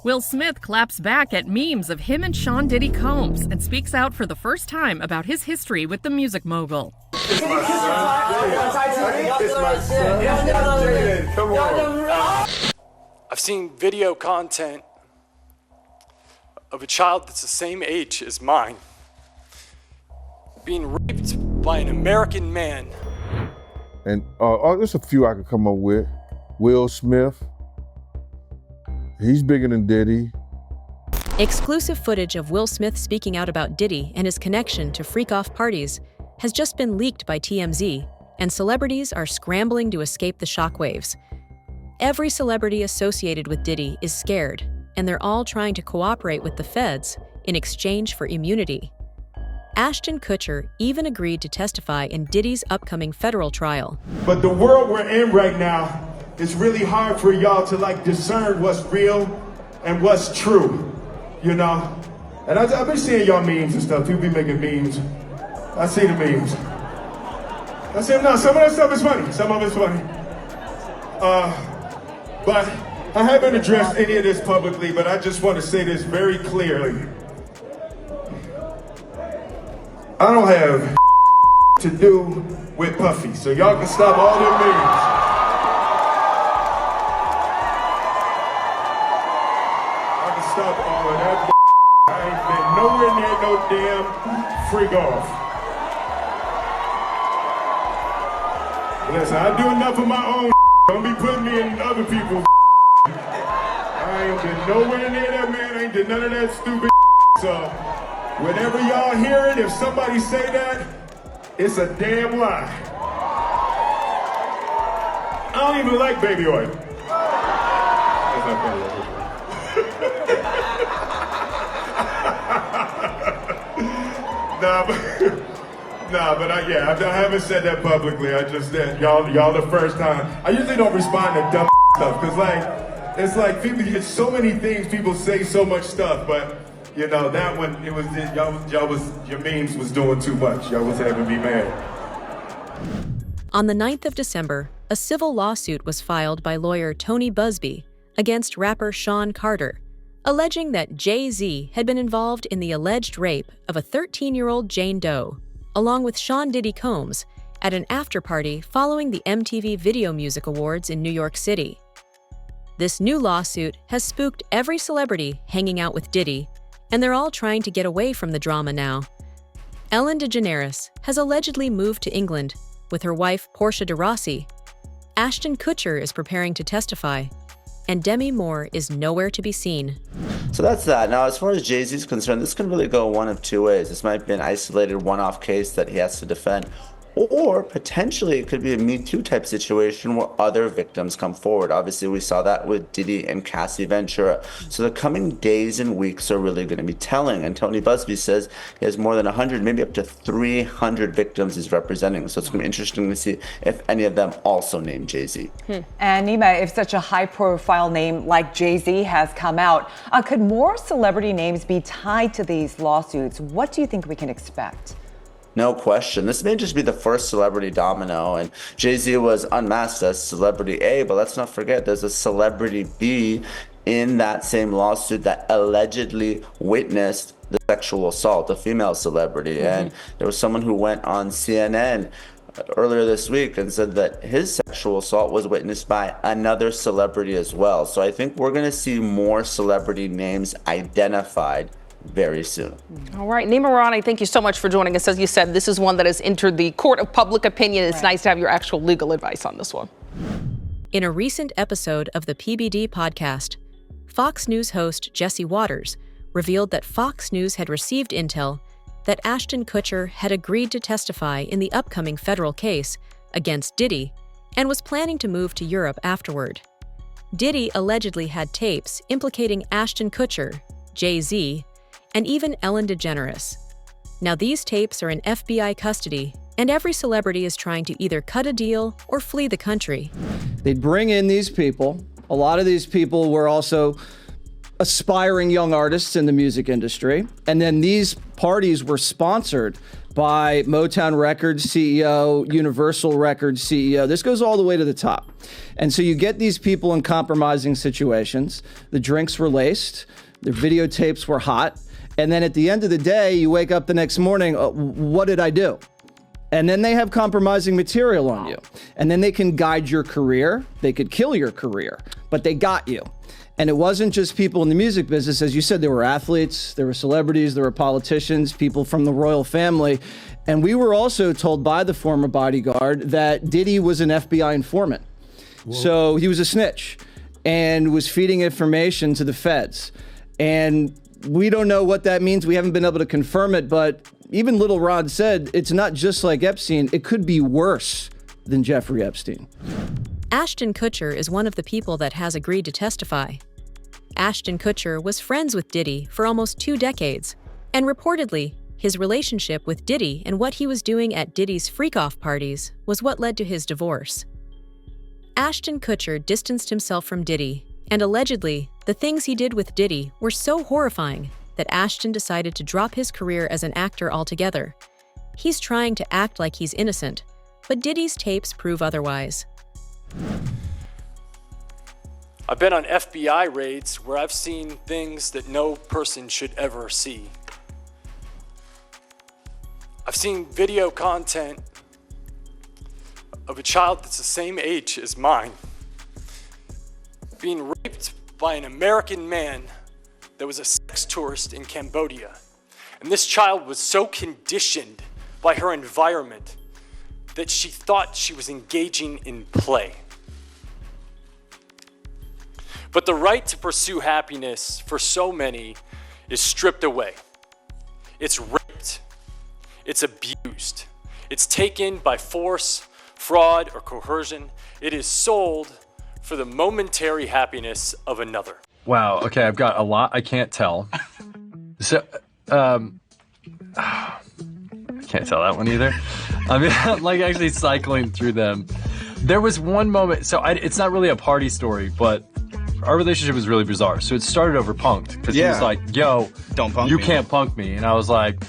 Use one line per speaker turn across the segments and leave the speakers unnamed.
Will Smith claps back at memes of him and Sean Diddy Combs and speaks out for the first time about his history with the music mogul.
It's my son. Come on.
I've seen video content of a child that's the same age as mine being raped by an American man.
And there's a few I could come up with. Will Smith. He's bigger than Diddy.
Exclusive footage of Will Smith speaking out about Diddy and his connection to freak-off parties has just been leaked by TMZ, and celebrities are scrambling to escape the shockwaves. Every celebrity associated with Diddy is scared, and they're all trying to cooperate with the feds in exchange for immunity. Ashton Kutcher even agreed to testify in Diddy's upcoming federal trial.
But the world we're in right now, it's really hard for y'all to discern what's real and what's true, you know? And I've been seeing y'all memes and stuff. People be making memes. I see the memes. I see them now. Some of that stuff is funny. Some of it's funny. But I haven't addressed any of this publicly, but I just want to say this very clearly. I don't have to do with Puffy, so y'all can stop all them memes. Stop all of that. I ain't been nowhere near no damn freak off. Listen, I do enough of my own. Don't be putting me in other people's. I ain't been nowhere near that, man. I ain't did none of that stupid. So, whenever y'all hear it, if somebody say that, it's a damn lie. I don't even like baby oil. That's not funny. I haven't said that publicly. I just said y'all the first time. I usually don't respond to dumb stuff because it's like people. It's so many things people say, so much stuff. But you know that one, it was your memes was doing too much. Y'all was having me mad.
On the 9th of December, a civil lawsuit was filed by lawyer Tony Busby against rapper Sean Carter, alleging that Jay-Z had been involved in the alleged rape of a 13-year-old Jane Doe, along with Sean Diddy Combs, at an after-party following the MTV Video Music Awards in New York City. This new lawsuit has spooked every celebrity hanging out with Diddy, and they're all trying to get away from the drama now. Ellen DeGeneres has allegedly moved to England with her wife Portia de Rossi. Ashton Kutcher is preparing to testify, and Demi Moore is nowhere to be seen.
So that's that. Now, as far as Jay-Z is concerned, this can really go one of two ways. This might be an isolated one-off case that he has to defend, or potentially it could be a Me Too type situation where other victims come forward. Obviously, we saw that with Diddy and Cassie Ventura. So the coming days and weeks are really going to be telling. And Tony Busby says he has more than 100, maybe up to 300 victims he's representing. So it's going to be interesting to see if any of them also name Jay-Z.
And Nima, if such a high-profile name like Jay-Z has come out, could more celebrity names be tied to these lawsuits? What do you think we can expect?
No question. This may just be the first celebrity domino, and Jay-Z was unmasked as celebrity A, but let's not forget there's a celebrity B in that same lawsuit that allegedly witnessed the sexual assault, a female celebrity. And there was someone who went on CNN earlier this week and said that his sexual assault was witnessed by another celebrity as well. So I think we're going to see more celebrity names identified very soon.
All right, Nima Rani, thank you so much for joining us. As you said, this is one that has entered the court of public opinion. It's nice to have your actual legal advice on this one.
In a recent episode of the PBD podcast, Fox News host Jesse Waters revealed that Fox News had received intel that Ashton Kutcher had agreed to testify in the upcoming federal case against Diddy and was planning to move to Europe afterward. Diddy allegedly had tapes implicating Ashton Kutcher, Jay-Z, and even Ellen DeGeneres. Now these tapes are in FBI custody, and every celebrity is trying to either cut a deal or flee the country.
They'd bring in these people. A lot of these people were also aspiring young artists in the music industry. And then these parties were sponsored by Motown Records CEO, Universal Records CEO. This goes all the way to the top. And so you get these people in compromising situations. The drinks were laced, the videotapes were hot, and then at the end of the day, you wake up the next morning, what did I do? And then they have compromising material on you. And then they can guide your career. They could kill your career, but they got you. And it wasn't just people in the music business. As you said, there were athletes, there were celebrities, there were politicians, people from the royal family. And we were also told by the former bodyguard that Diddy was an FBI informant. Whoa. So he was a snitch and was feeding information to the feds. And we don't know what that means. We haven't been able to confirm it, but even Little Rod said it's not just like Epstein, it could be worse than Jeffrey Epstein.
Ashton Kutcher is one of the people that has agreed to testify. Ashton Kutcher was friends with Diddy for almost 2 decades, and reportedly, his relationship with Diddy and what he was doing at Diddy's freak-off parties was what led to his divorce. Ashton Kutcher distanced himself from Diddy, and allegedly, the things he did with Diddy were so horrifying that Ashton decided to drop his career as an actor altogether. He's trying to act like he's innocent, but Diddy's tapes prove otherwise.
I've been on FBI raids where I've seen things that no person should ever see. I've seen video content of a child that's the same age as mine being raped by an American man that was a sex tourist in Cambodia. And this child was so conditioned by her environment that she thought she was engaging in play. But the right to pursue happiness for so many is stripped away. It's raped. It's abused. It's taken by force, fraud, or coercion. It is sold for the momentary happiness of another.
Wow, okay, I've got a lot I can't tell. So, I can't tell that one either. I mean, I'm like actually cycling through them. There was one moment, so it's not really a party story, but our relationship was really bizarre. So it started over punked, because he was like, yo,
don't punk
you
me.
can't punk me. And I was like,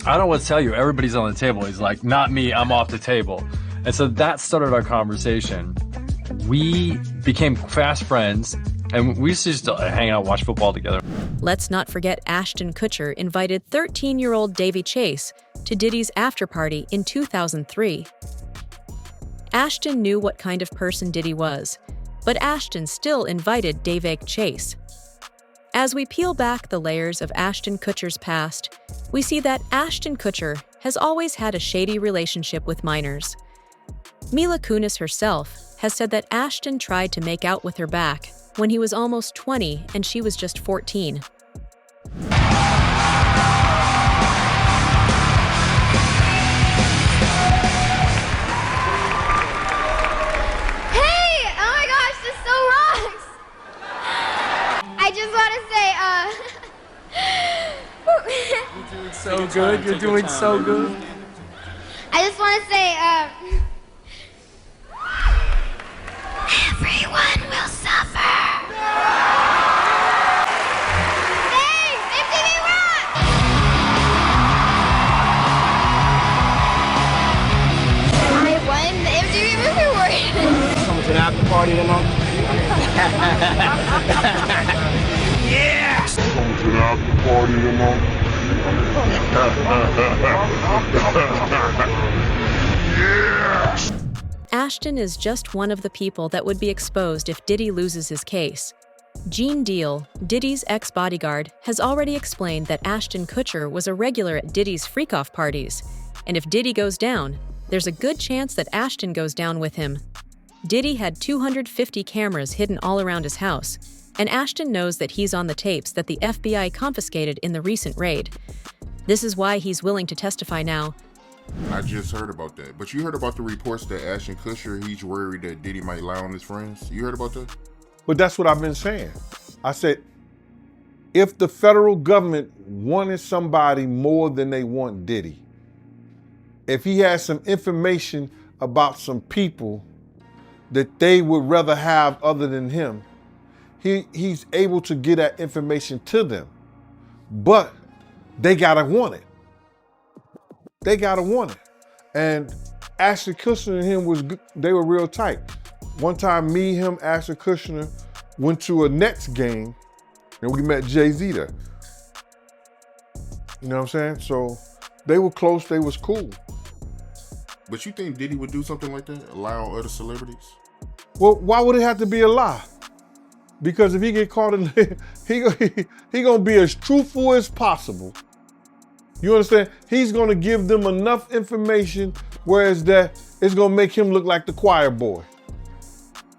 I don't know what to tell you, everybody's on the table. He's like, not me, I'm off the table. And so that started our conversation. We became fast friends, and we used to just hang out and watch football together.
Let's not forget Ashton Kutcher invited 13-year-old Davy Chase to Diddy's after-party in 2003. Ashton knew what kind of person Diddy was, but Ashton still invited Davy Chase. As we peel back the layers of Ashton Kutcher's past, we see that Ashton Kutcher has always had a shady relationship with minors. Mila Kunis herself has said that Ashton tried to make out with her back when he was almost 20 and she was just 14.
So good, you're doing so good.
I just want to say, everyone will suffer. Hey, MTV Rock! I won the MTV Movie Award.
Coming to the after party tonight?
Yeah!
Coming to the after party tonight?
Yeah!
Ashton is just one of the people that would be exposed if Diddy loses his case. Gene Deal, Diddy's ex-bodyguard, has already explained that Ashton Kutcher was a regular at Diddy's freak-off parties, and if Diddy goes down, there's a good chance that Ashton goes down with him. Diddy had 250 cameras hidden all around his house, and Ashton knows that he's on the tapes that the FBI confiscated in the recent raid. This is why he's willing to testify now.
I just heard about that. But you heard about the reports that Ashton Kutcher, he's worried that Diddy might lie on his friends? You heard about that?
But that's what I've been saying. I said, if the federal government wanted somebody more than they want Diddy, if he has some information about some people that they would rather have other than him, he's able to get that information to them. But they gotta want it. they got a warning. And Ashton Kutcher and him they were real tight. One time, me, him, Ashton Kutcher went to a Nets game and we met Jay-Z there. You know what I'm saying? So they were close, they was cool.
But you think Diddy would do something like that? Allow other celebrities?
Well, why would it have to be a lie? Because if he get caught in, he gonna be as truthful as possible. You understand? He's gonna give them enough information, whereas that it's gonna make him look like the choir boy.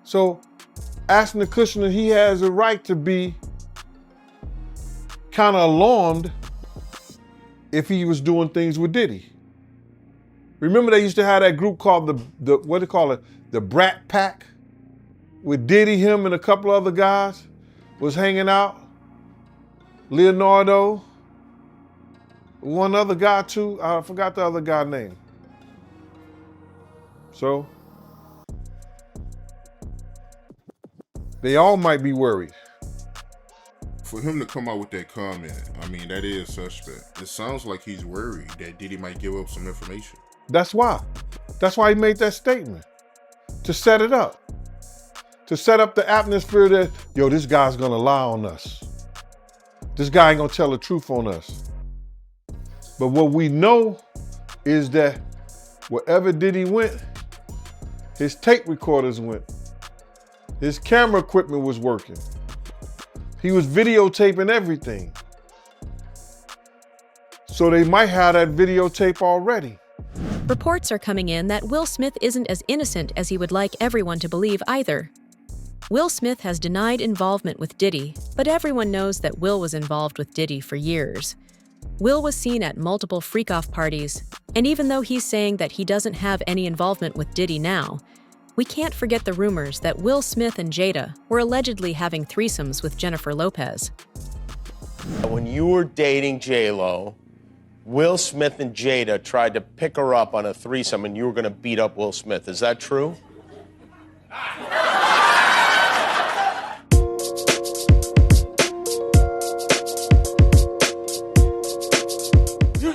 So, Ashton Kutcher, he has a right to be kind of alarmed if he was doing things with Diddy. Remember they used to have that group called the what do they call it? The Brat Pack? With Diddy, him, and a couple other guys was hanging out. Leonardo, one other guy too. I forgot the other guy's name. So, they all might be worried.
For him to come out with that comment, I mean, that is suspect. It sounds like he's worried that Diddy might give up some information.
That's why. That's why he made that statement. To set it up. To set up the atmosphere that, yo, this guy's gonna lie on us. This guy ain't gonna tell the truth on us. But what we know is that wherever Diddy went, his tape recorders went. His camera equipment was working. He was videotaping everything. So they might have that videotape already.
Reports are coming in that Will Smith isn't as innocent as he would like everyone to believe either. Will Smith has denied involvement with Diddy, but everyone knows that Will was involved with Diddy for years. Will was seen at multiple freak-off parties, and even though he's saying that he doesn't have any involvement with Diddy now, we can't forget the rumors that Will Smith and Jada were allegedly having threesomes with Jennifer Lopez.
When you were dating J-Lo, Will Smith and Jada tried to pick her up on a threesome and you were going to beat up Will Smith. Is that true?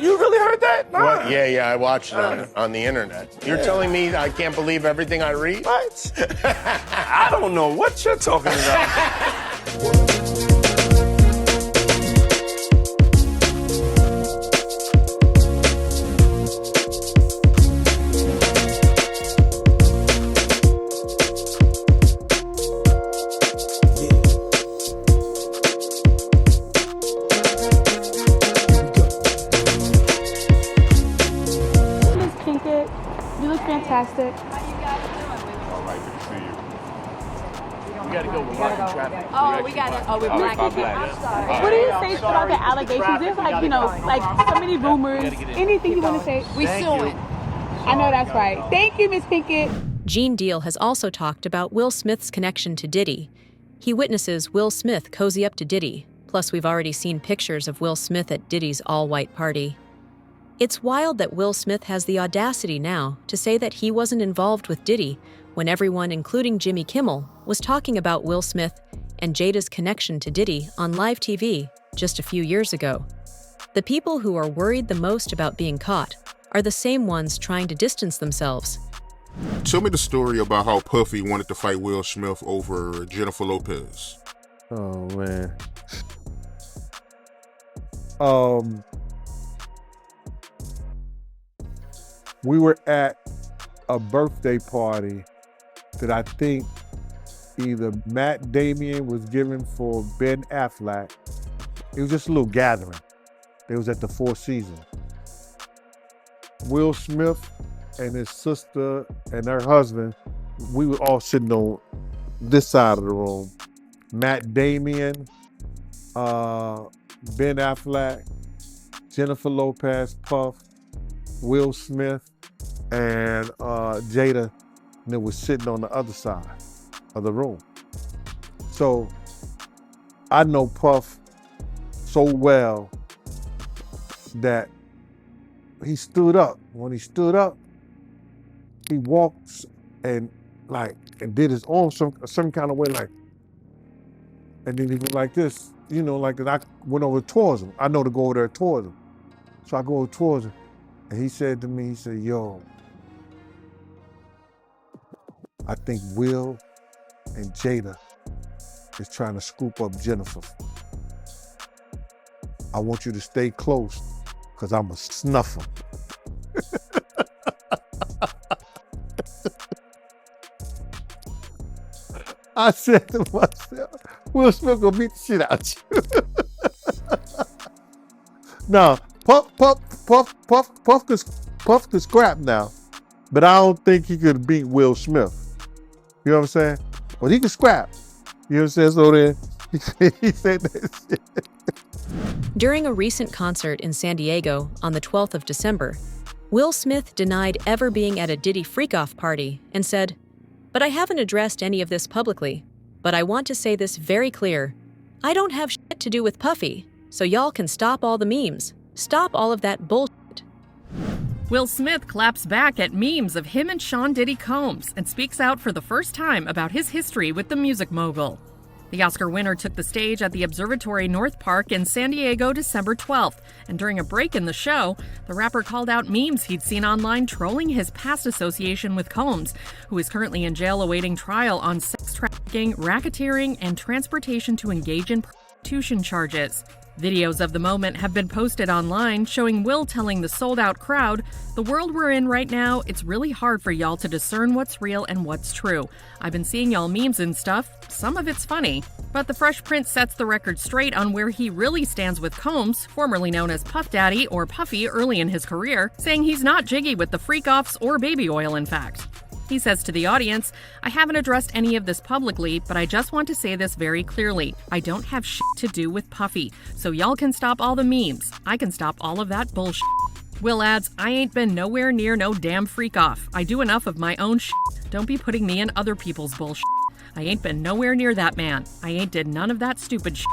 You really heard that? Nah.
What? Yeah, I watched it on the internet. You're telling me I can't believe everything I read?
What? I don't know what you're talking about.
Fantastic.
All right, good to see you. We got to go. We're blocking traffic.
Oh, we got it. Oh, we're blocking. I'm sorry. What do you say about the allegations? There's like, like so many rumors. Anything you want to say? We suing. I know that's right. Thank you, Miss Pinkett.
Gene Deal has also talked about Will Smith's connection to Diddy. He witnesses Will Smith cozy up to Diddy. Plus, we've already seen pictures of Will Smith at Diddy's all-white party. It's wild that Will Smith has the audacity now to say that he wasn't involved with Diddy when everyone, including Jimmy Kimmel, was talking about Will Smith and Jada's connection to Diddy on live TV just a few years ago. The people who are worried the most about being caught are the same ones trying to distance themselves.
Tell me the story about how Puffy wanted to fight Will Smith over Jennifer Lopez.
Oh, man. We were at a birthday party that I think either Matt Damien was giving for Ben Affleck. It was just a little gathering. It was at the Four Seasons. Will Smith and his sister and her husband, we were all sitting on this side of the room. Matt Damien, Ben Affleck, Jennifer Lopez, Puff, Will Smith, and Jada, and it was sitting on the other side of the room. So I know Puff so well that he stood up. When he stood up, he walked and did his arm some kind of way, like, and then he went like this, like that. I went over towards him. I know to go over there towards him. So I go over towards him. And he said to me, he said, yo, I think Will and Jada is trying to scoop up Jennifer. I want you to stay close, because I'm going to snuff them. I said to myself, Will Smith gonna beat the shit out you. Now, Puff could scrap now, but I don't think he could beat Will Smith. You know what I'm saying? Well, he could scrap. You know what I'm saying? So then he said that shit.
During a recent concert in San Diego on the 12th of December, Will Smith denied ever being at a Diddy freak-off party and said, "But I haven't addressed any of this publicly, but I want to say this very clear. I don't have shit to do with Puffy, so y'all can stop all the memes. Stop all of that bullshit."
Will Smith claps back at memes of him and Sean Diddy Combs and speaks out for the first time about his history with the music mogul. The Oscar winner took the stage at the Observatory North Park in San Diego December 12th, and during a break in the show, the rapper called out memes he'd seen online trolling his past association with Combs, who is currently in jail awaiting trial on sex trafficking, racketeering, and transportation to engage in prostitution charges. Videos of the moment have been posted online showing Will telling the sold-out crowd, "The world we're in right now, it's really hard for y'all to discern what's real and what's true. I've been seeing y'all memes and stuff. Some of it's funny." But the Fresh Prince sets the record straight on where he really stands with Combs, formerly known as Puff Daddy or Puffy early in his career, saying he's not jiggy with the freak-offs or baby oil, in fact. He says to the audience, "I haven't addressed any of this publicly, but I just want to say this very clearly. I don't have shit to do with Puffy, so y'all can stop all the memes. I can stop all of that bullshit." Will adds, "I ain't been nowhere near no damn freak-off. I do enough of my own shit. Don't be putting me in other people's bullshit. I ain't been nowhere near that man. I ain't did none of that stupid shit.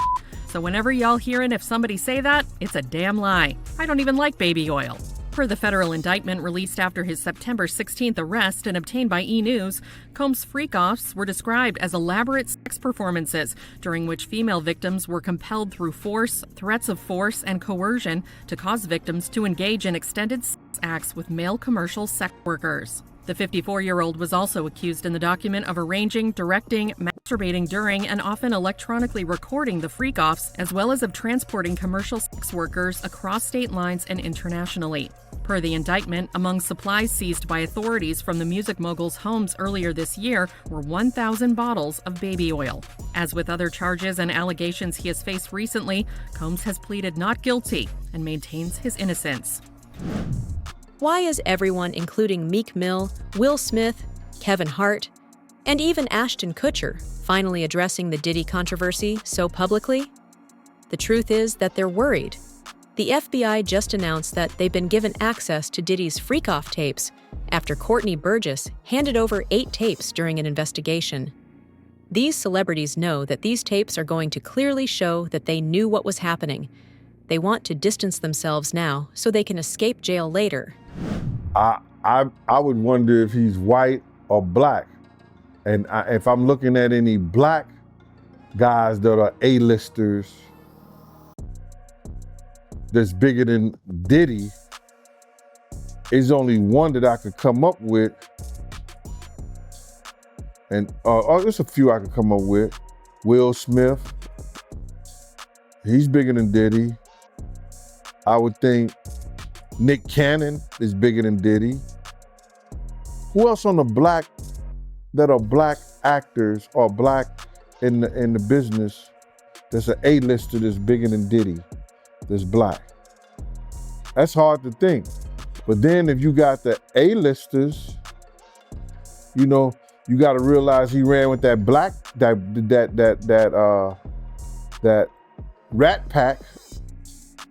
So whenever y'all hearing if somebody say that, it's a damn lie. I don't even like baby oil." Per the federal indictment released after his September 16th arrest and obtained by E! News, Combs' freak-offs were described as elaborate sex performances during which female victims were compelled through force, threats of force, and coercion to cause victims to engage in extended sex acts with male commercial sex workers. The 54-year-old was also accused in the document of arranging, directing, masturbating during, and often electronically recording the freak-offs, as well as of transporting commercial sex workers across state lines and internationally. Per the indictment, among supplies seized by authorities from the music mogul's homes earlier this year were 1,000 bottles of baby oil. As with other charges and allegations he has faced recently, Combs has pleaded not guilty and maintains his innocence.
Why is everyone, including Meek Mill, Will Smith, Kevin Hart, and even Ashton Kutcher, finally addressing the Diddy controversy so publicly? The truth is that they're worried. The FBI just announced that they've been given access to Diddy's freak-off tapes after Courtney Burgess handed over 8 tapes during an investigation. These celebrities know that these tapes are going to clearly show that they knew what was happening. They want to distance themselves now so they can escape jail later.
I would wonder if he's white or black. And if I'm looking at any black guys that are A-listers that's bigger than Diddy, there's only one that I could come up with. And there's a few I could come up with. Will Smith, he's bigger than Diddy. I would think Nick Cannon is bigger than Diddy. Who else on the black that are black actors or black in the business that's an A-lister that's bigger than Diddy, that's black? That's hard to think. But then if you got the A-listers, you know, you got to realize he ran with that black that Rat Pack.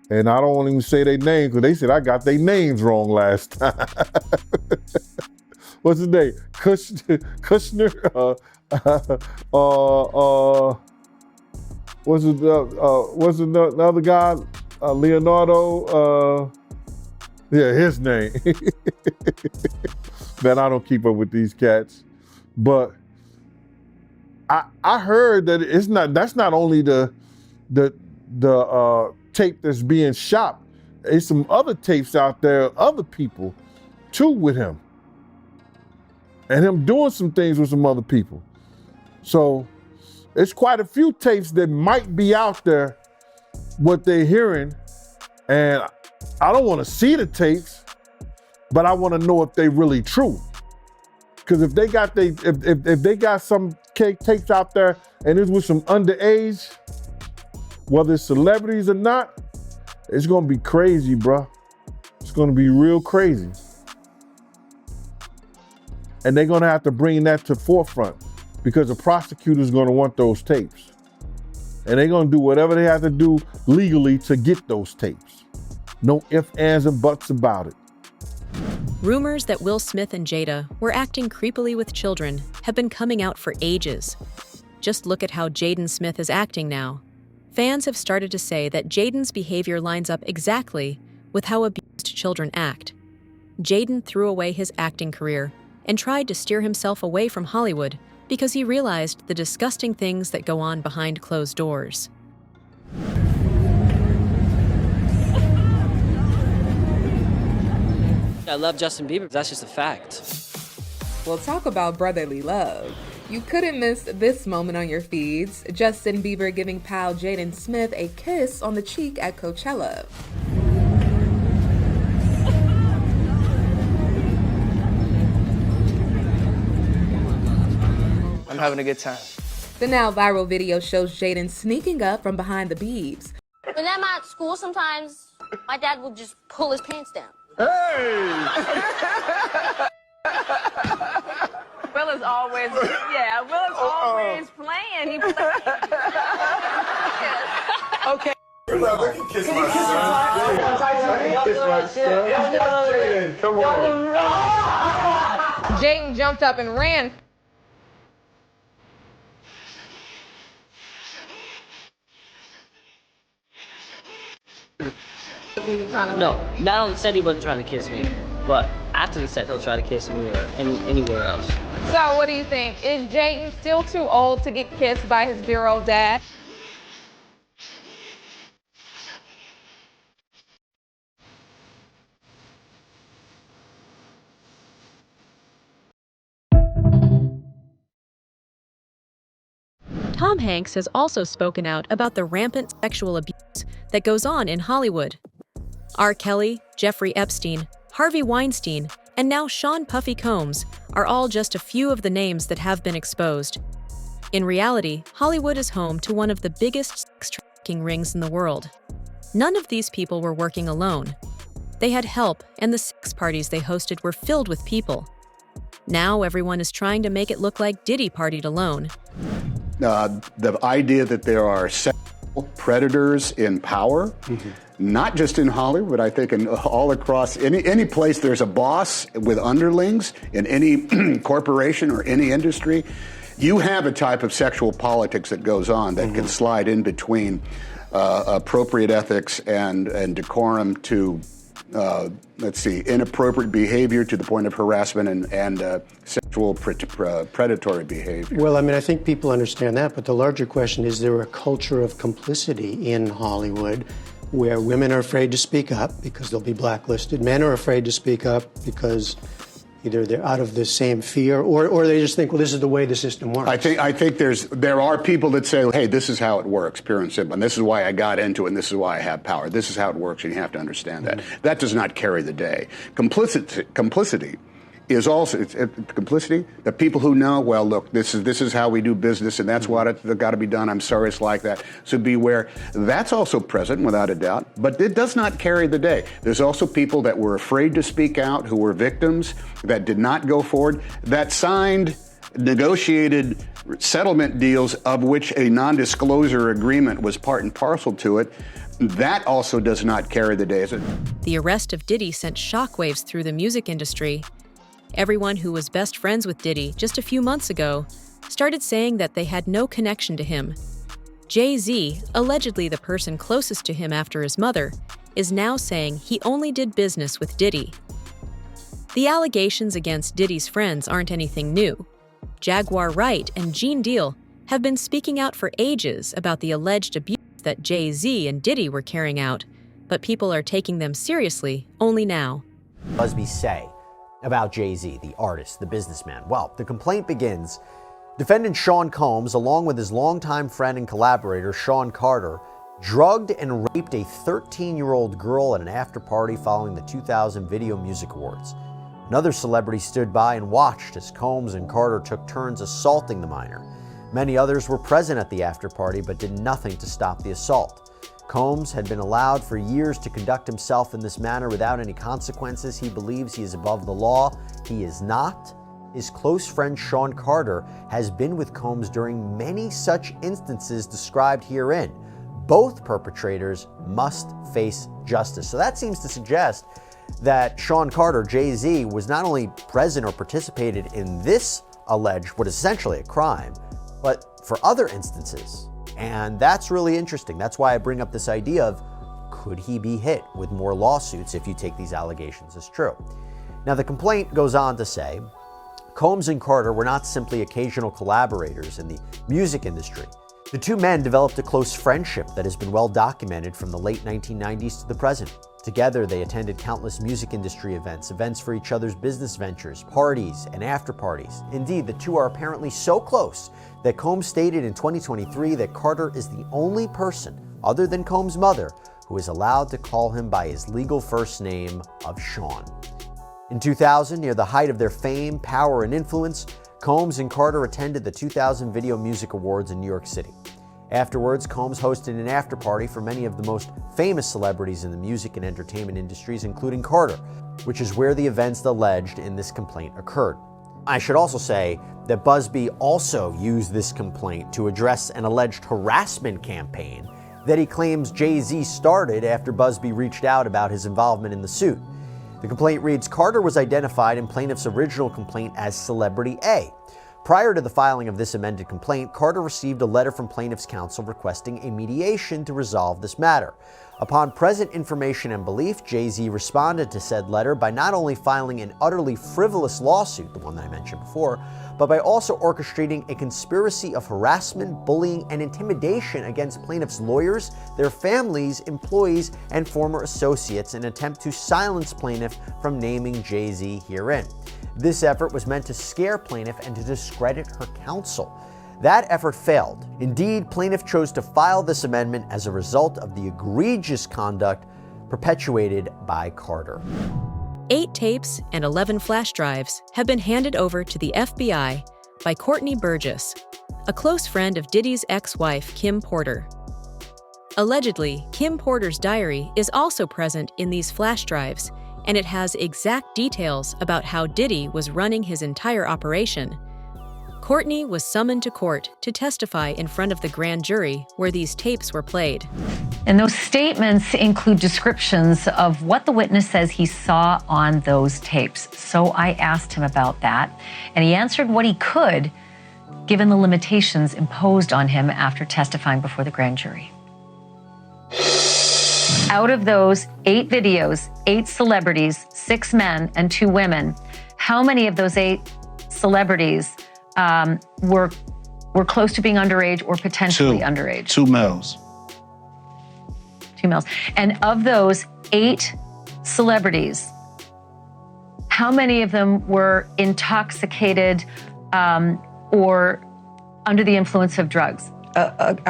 And I don't want to even say their names because they said I got their names wrong last time. What's his name? Kushner? What's the other guy? Leonardo? Yeah, his name. Man, I don't keep up with these cats. But I heard that that's not only the tape that's being shopped there's some other tapes out there, other people, too, with him. And him doing some things with some other people. So it's quite a few tapes that might be out there, what they're hearing. And I don't want to see the tapes, but I want to know if they really true. Because if they got if they got some tapes out there and it's with some underage, whether it's celebrities or not, it's gonna be crazy, bro. It's gonna be real crazy. And they're gonna have to bring that to the forefront because the prosecutor's gonna want those tapes. And they're gonna do whatever they have to do legally to get those tapes. No ifs, ands, and buts about it.
Rumors that Will Smith and Jada were acting creepily with children have been coming out for ages. Just look at how Jaden Smith is acting now. Fans have started to say that Jaden's behavior lines up exactly with how abused children act. Jaden threw away his acting career and tried to steer himself away from Hollywood because he realized the disgusting things that go on behind closed doors.
I love Justin Bieber, that's just a fact.
Well, talk about brotherly love. You couldn't miss this moment on your feeds. Justin Bieber giving pal Jaden Smith a kiss on the cheek at Coachella.
I'm having a good time.
The now viral video shows Jaden sneaking up from behind the Biebs.
When I'm at school, sometimes my dad will just pull his pants down.
Will is always, Will is always playing. He
Okay.
Kiss my son. Come on.
Jaden jumped up and ran.
No, not on the set he wasn't trying to kiss me, but after the set he'll try to kiss me or anywhere else.
So what do you think? Is Jaden still too old to get kissed by his dear old dad?
Tom Hanks has also spoken out about the rampant sexual abuse that goes on in Hollywood. R. Kelly, Jeffrey Epstein, Harvey Weinstein, and now Sean Puffy Combs are all just a few of the names that have been exposed. In reality, Hollywood is home to one of the biggest sex trafficking rings in the world. None of these people were working alone. They had help, and the sex parties they hosted were filled with people. Now everyone is trying to make it look like Diddy partied alone.
The idea that there are sexual predators in power, not just in Hollywood, I think in all across any place there's a boss with underlings in any corporation or any industry, you have a type of sexual politics that goes on that can slide in between appropriate ethics and decorum to inappropriate behavior to the point of harassment and sexual predatory behavior.
Well, I mean, I think people understand that, but the larger question is there a culture of complicity in Hollywood where women are afraid to speak up because they'll be blacklisted, men are afraid to speak up because either they're out of the same fear or they just think, well, this is the way the system works.
I think there are people that say, hey, this is how it works, pure and simple, and this is why I got into it, and this is why I have power. This is how it works, and you have to understand that. That does not carry the day. Complicity is also complicity. The people who know, well, look, this is how we do business, and that's what it's got to be done. I'm sorry it's like that. So beware. That's also present, without a doubt, but it does not carry the day. There's also people that were afraid to speak out, who were victims, that did not go forward, that signed, negotiated settlement deals of which a non-disclosure agreement was part and parcel to it. That also does not carry the day.
The arrest of Diddy sent shockwaves through the music industry. Everyone who was best friends with Diddy just a few months ago started saying that they had no connection to him. Jay-Z, allegedly the person closest to him after his mother, is now saying he only did business with Diddy. The allegations against Diddy's friends aren't anything new. Jaguar Wright and Gene Deal have been speaking out for ages about the alleged abuse that Jay-Z and Diddy were carrying out, but people are taking them seriously only now.
Busby say about Jay-Z, the artist, the businessman? Well, the complaint begins. Defendant Sean Combs, along with his longtime friend and collaborator, Sean Carter, drugged and raped a 13-year-old girl at an after-party following the 2000 Video Music Awards. Another celebrity stood by and watched as Combs and Carter took turns assaulting the minor. Many others were present at the after-party but did nothing to stop the assault. Combs had been allowed for years to conduct himself in this manner without any consequences. He believes he is above the law. He is not. His close friend Sean Carter has been with Combs during many such instances described herein. Both perpetrators must face justice. So that seems to suggest that Sean Carter, Jay-Z, was not only present or participated in this alleged, what is essentially a crime, but for other instances. And that's really interesting. That's why I bring up this idea of, could he be hit with more lawsuits if you take these allegations as true? Now, the complaint goes on to say, Combs and Carter were not simply occasional collaborators in the music industry. The two men developed a close friendship that has been well documented from the late 1990s to the present. Together, they attended countless music industry events, events for each other's business ventures, parties, and after parties. Indeed, the two are apparently so close that Combs stated in 2023 that Carter is the only person, other than Combs' mother, who is allowed to call him by his legal first name of Sean. In 2000, near the height of their fame, power, and influence, Combs and Carter attended the 2000 Video Music Awards in New York City. Afterwards, Combs hosted an after-party for many of the most famous celebrities in the music and entertainment industries, including Carter, which is where the events alleged in this complaint occurred. I should also say that Busby also used this complaint to address an alleged harassment campaign that he claims Jay-Z started after Busby reached out about his involvement in the suit. The complaint reads, Carter was identified in plaintiff's original complaint as Celebrity A. Prior to the filing of this amended complaint, Carter received a letter from plaintiff's counsel requesting a mediation to resolve this matter. Upon present information and belief, Jay-Z responded to said letter by not only filing an utterly frivolous lawsuit, the one that I mentioned before, but by also orchestrating a conspiracy of harassment, bullying, and intimidation against plaintiff's lawyers, their families, employees, and former associates in an attempt to silence plaintiff from naming Jay-Z herein. This effort was meant to scare plaintiff and to discredit her counsel. That effort failed. Indeed, plaintiff chose to file this amendment as a result of the egregious conduct perpetuated by Carter.
8 tapes and 11 flash drives have been handed over to the FBI by Courtney Burgess, a close friend of Diddy's ex-wife, Kim Porter. Allegedly, Kim Porter's diary is also present in these flash drives, and it has exact details about how Diddy was running his entire operation. Courtney was summoned to court to testify in front of the grand jury where these tapes were played.
And those statements include descriptions of what the witness says he saw on those tapes. So I asked him about that, and he answered what he could, given the limitations imposed on him after testifying before the grand jury. Out of those 8 videos, 8 celebrities, 6 men and 2 women, how many of those 8 celebrities were close to being underage or potentially underage?
2 males.
2 males. And of those 8 celebrities, how many of them were intoxicated or under the influence of drugs?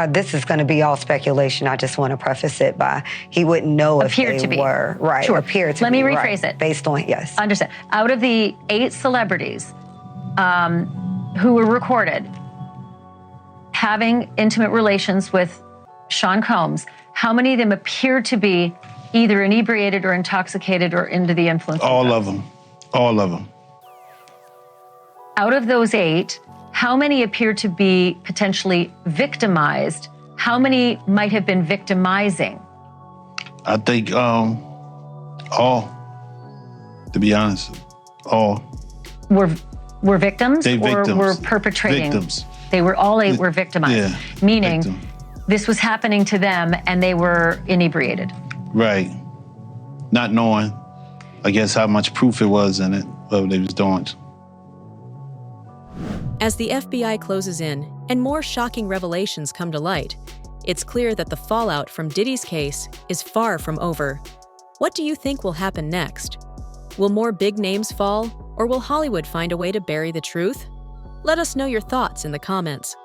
This is going to be all speculation. I just want to preface it by he wouldn't know if
Appeared
they
to be.
were. Right.
Sure.
Appeared to
Let
be.
me rephrase
right,
it.
Based on, yes.
Understand. Out of the 8 celebrities who were recorded having intimate relations with Sean Combs, how many of them appeared to be either inebriated or intoxicated or under the influence of drugs?
All of them. All of them.
Out of those 8, how many appear to be potentially victimized? How many might have been victimizing?
I think all, to be honest, all.
Were victims
They
or
victims.
were perpetrating?
Victims.
They were all 8 were victimized,
Yeah,
meaning this was happening to them and they were inebriated.
Right. Not knowing, I guess, how much proof it was in it, what they was doing.
As the FBI closes in and more shocking revelations come to light, it's clear that the fallout from Diddy's case is far from over. What do you think will happen next? Will more big names fall, or will Hollywood find a way to bury the truth? Let us know your thoughts in the comments.